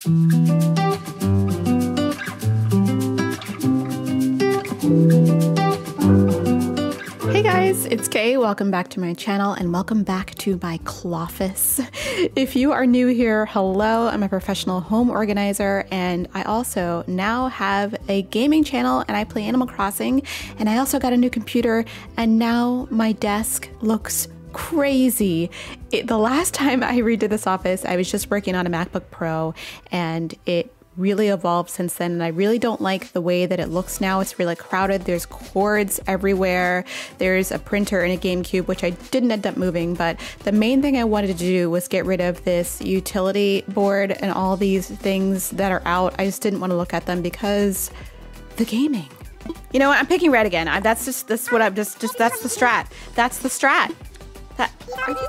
Hey guys, it's Kay. Welcome back to my channel and welcome back to my Cloffice. If you are new here, hello, I'm a professional home organizer and I also now have a gaming channel and I play Animal Crossing, and I also got a new computer and now my desk looks crazy. The last time I redid this office, I was just working on a MacBook Pro and it really evolved since then, and I really don't like the way that it looks now. It's really crowded. There's cords everywhere. There's a printer and a GameCube, which I didn't end up moving, but the main thing I wanted to do was get rid of this utility board and all these things that are out. I just didn't want to look at them because the gaming. You know what? I'm picking red again. That's the strat. That's the strat. Are you?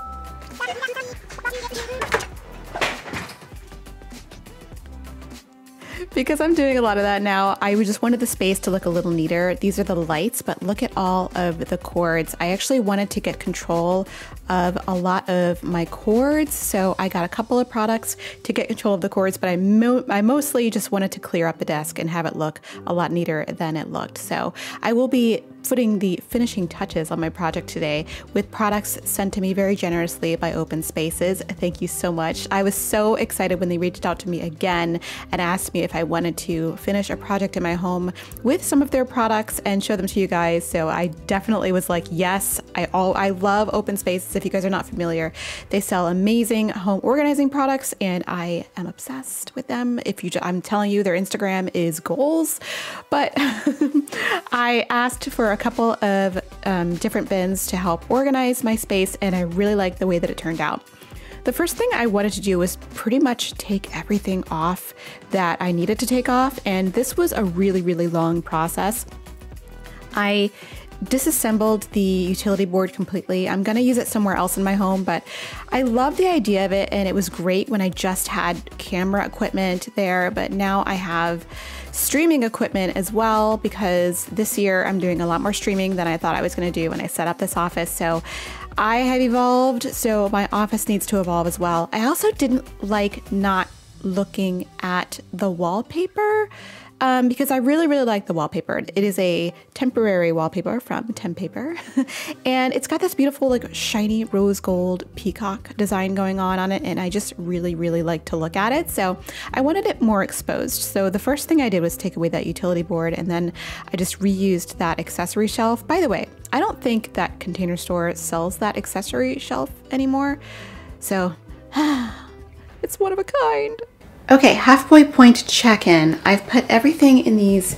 Because I'm doing a lot of that now, I just wanted the space to look a little neater. These are the lights, but look at all of the cords. I actually wanted to get control of a lot of my cords, so I got a couple of products to get control of the cords, but I mostly just wanted to clear up the desk and have it look a lot neater than it looked. So I will be putting the finishing touches on my project today with products sent to me very generously by Open Spaces. Thank you so much. I was so excited when they reached out to me again and asked me if I wanted to finish a project in my home with some of their products and show them to you guys. So I definitely was like, yes. I love Open Spaces. If you guys are not familiar, they sell amazing home organizing products and I am obsessed with them. I'm telling you, their Instagram is goals. But I asked for a couple of different bins to help organize my space, and I really liked the way that it turned out. The first thing I wanted to do was pretty much take everything off that I needed to take off, and this was a really, really long process. I disassembled the utility board completely. I'm gonna use it somewhere else in my home, but I love the idea of it, and it was great when I just had camera equipment there, but now I have streaming equipment as well because this year I'm doing a lot more streaming than I thought I was gonna do when I set up this office. So I have evolved, so my office needs to evolve as well. I also didn't like not looking at the wallpaper because I really, really like the wallpaper. It is a temporary wallpaper from Tempaper, and it's got this beautiful, like, shiny rose gold peacock design going on it, and I just really, really like to look at it. So I wanted it more exposed. So the first thing I did was take away that utility board, and then I just reused that accessory shelf. By the way, I don't think that Container Store sells that accessory shelf anymore, so it's one of a kind. Okay, halfway point check-in. I've put everything in these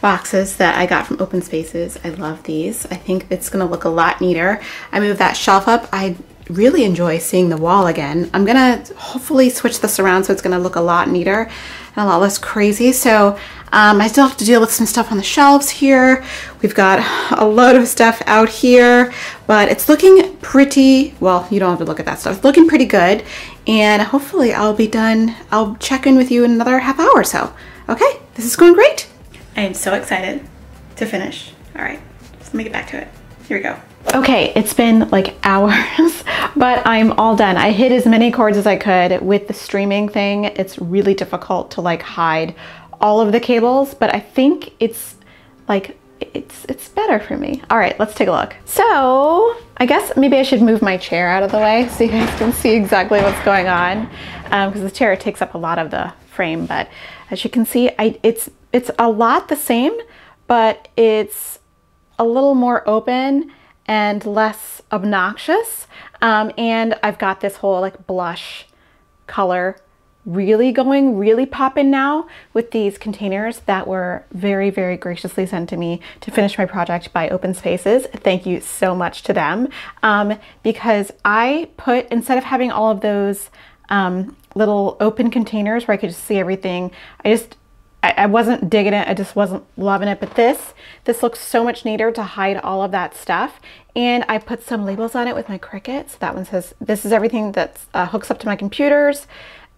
boxes that I got from Open Spaces. I love these. I think it's gonna look a lot neater. I moved that shelf up. I really enjoy seeing the wall again. I'm gonna hopefully switch this around so it's gonna look a lot neater and a lot less crazy. So I still have to deal with some stuff on the shelves here. We've got a load of stuff out here, but it's looking pretty, well, you don't have to look at that stuff. It's looking pretty good, and hopefully I'll be done. I'll check in with you in another half hour or so. Okay, this is going great. I am so excited to finish. All right, let me get back to it. Here we go. Okay, it's been like hours, but I'm all done. I hid as many cords as I could. With the streaming thing, it's really difficult to like hide all of the cables, but I think it's like, it's better for me. All right, let's take a look. So I guess maybe I should move my chair out of the way so you guys can see exactly what's going on, because the chair takes up a lot of the frame. But as you can see, it's a lot the same, but it's a little more open and less obnoxious. And I've got this whole like blush color really popping now with these containers that were very, very graciously sent to me to finish my project by Open Spaces. Thank you so much to them, because I put, instead of having all of those little open containers where I could just see everything, I wasn't digging it. I just wasn't loving it. But this looks so much neater to hide all of that stuff. And I put some labels on it with my Cricut. So that one says, this is everything that hooks up to my computers.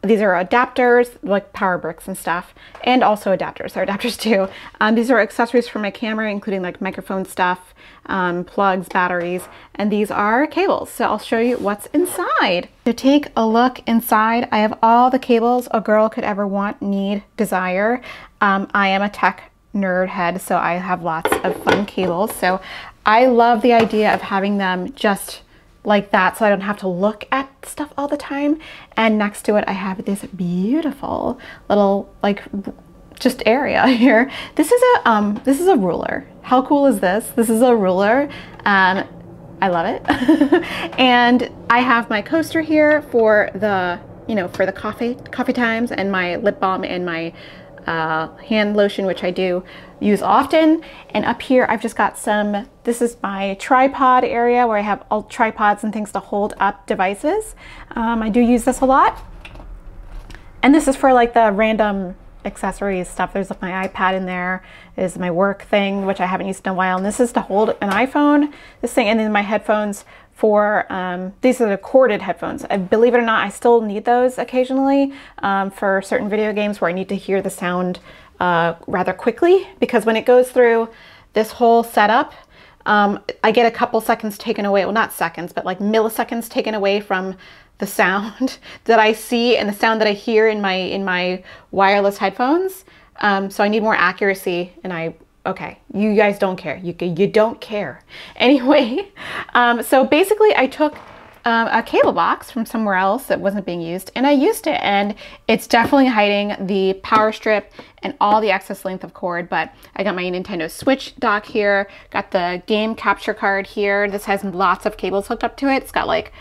these are adapters, like power bricks and stuff, and also adapters. They're adapters too. These are accessories for my camera, including like microphone stuff, plugs, batteries, and these are cables. So I'll show you what's inside. To take a look inside, I have all the cables a girl could ever want, need, desire. I am a tech nerd head, so I have lots of fun cables. So I love the idea of having them just like that, so I don't have to look at stuff all the time. And next to it, I have this beautiful little like just area here. This is a ruler. How cool is this? This is a ruler. I love it. And I have my coaster here for the, you know, for the coffee times, and my lip balm and my hand lotion, which I do use often. And up here I've just got some, this is my tripod area where I have all tripods and things to hold up devices. I do use this a lot. And this is for like the random accessories stuff. There's my iPad in there. There's my work thing, which I haven't used in a while. And this is to hold an iPhone, this thing, and then my headphones for, these are the corded headphones. Believe it or not, I still need those occasionally for certain video games where I need to hear the sound rather quickly, because when it goes through this whole setup, I get a couple seconds taken away. Well, not seconds, but like milliseconds taken away from the sound that I see and the sound that I hear in my wireless headphones. So I need more accuracy, and okay, you guys don't care. You don't care. Anyway, so basically I took a cable box from somewhere else that wasn't being used, and I used it, and it's definitely hiding the power strip and all the excess length of cord. But I got my Nintendo Switch dock here, got the game capture card here. This has lots of cables hooked up to it. It's got like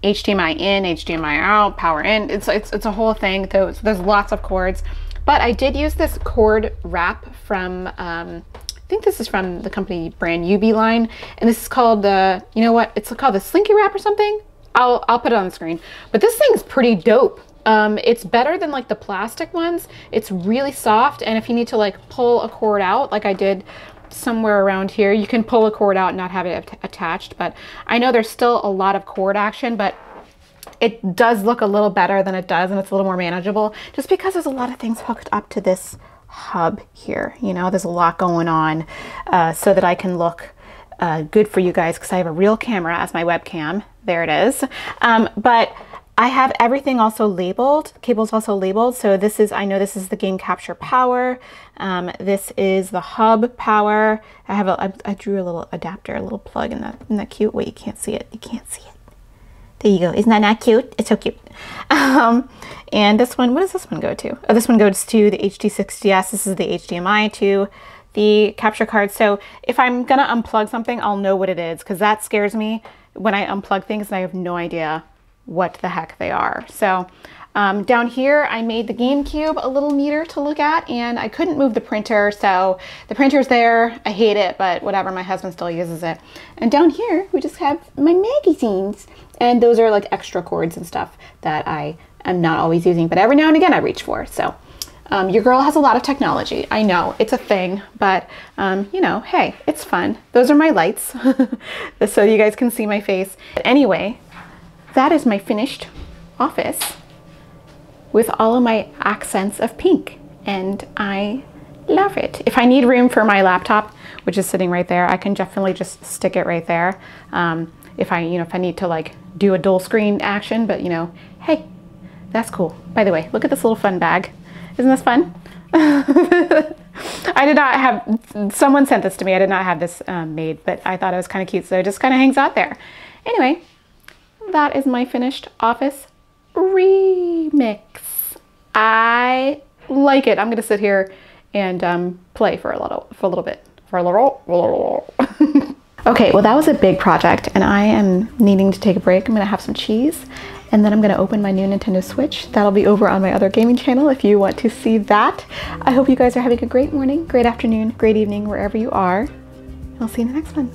HDMI in, HDMI out, power in. It's a whole thing. There's lots of cords. But I did use this cord wrap from, I think this is from the company brand UB line, and this is called the, you know what, it's called the Slinky wrap or something. I'll put it on the screen. But this thing's pretty dope. It's better than like the plastic ones. It's really soft, and if you need to like pull a cord out, like I did somewhere around here, you can pull a cord out and not have it attached. But I know there's still a lot of cord action, but it does look a little better than it does, and it's a little more manageable just because there's a lot of things hooked up to this hub here. You know, there's a lot going on so that I can look good for you guys, because I have a real camera as my webcam. There it is. But I have everything also labeled, cables also labeled. So this is, I know this is the game capture power. This is the hub power. I drew a little adapter, a little plug in that cute way. You can't see it. You can't see it. There you go. Isn't that not cute? It's so cute. And this one, what does this one go to? Oh, this one goes to the HD60S. This is the HDMI to the capture card. So if I'm gonna unplug something, I'll know what it is, because that scares me when I unplug things and I have no idea what the heck they are. So down here, I made the GameCube a little neater to look at, and I couldn't move the printer, so the printer's there. I hate it, but whatever, my husband still uses it. And down here, we just have my magazines, and those are like extra cords and stuff that I am not always using, but every now and again I reach for. So your girl has a lot of technology. I know, it's a thing, but you know, hey, it's fun. Those are my lights, so you guys can see my face. But anyway, that is my finished office with all of my accents of pink, and I love it. If I need room for my laptop, which is sitting right there, I can definitely just stick it right there. If I need to like do a dual screen action, but you know, hey, that's cool. By the way, look at this little fun bag. Isn't this fun? I did not have, someone sent this to me. I did not have this made, but I thought it was kind of cute, so it just kind of hangs out there. Anyway, that is my finished office remix. I like it. I'm gonna sit here and play for a little bit. Okay, well that was a big project, and I am needing to take a break. I'm gonna have some cheese, and then I'm gonna open my new Nintendo Switch. That'll be over on my other gaming channel if you want to see that. I hope you guys are having a great morning, great afternoon, great evening, wherever you are. I'll see you in the next one.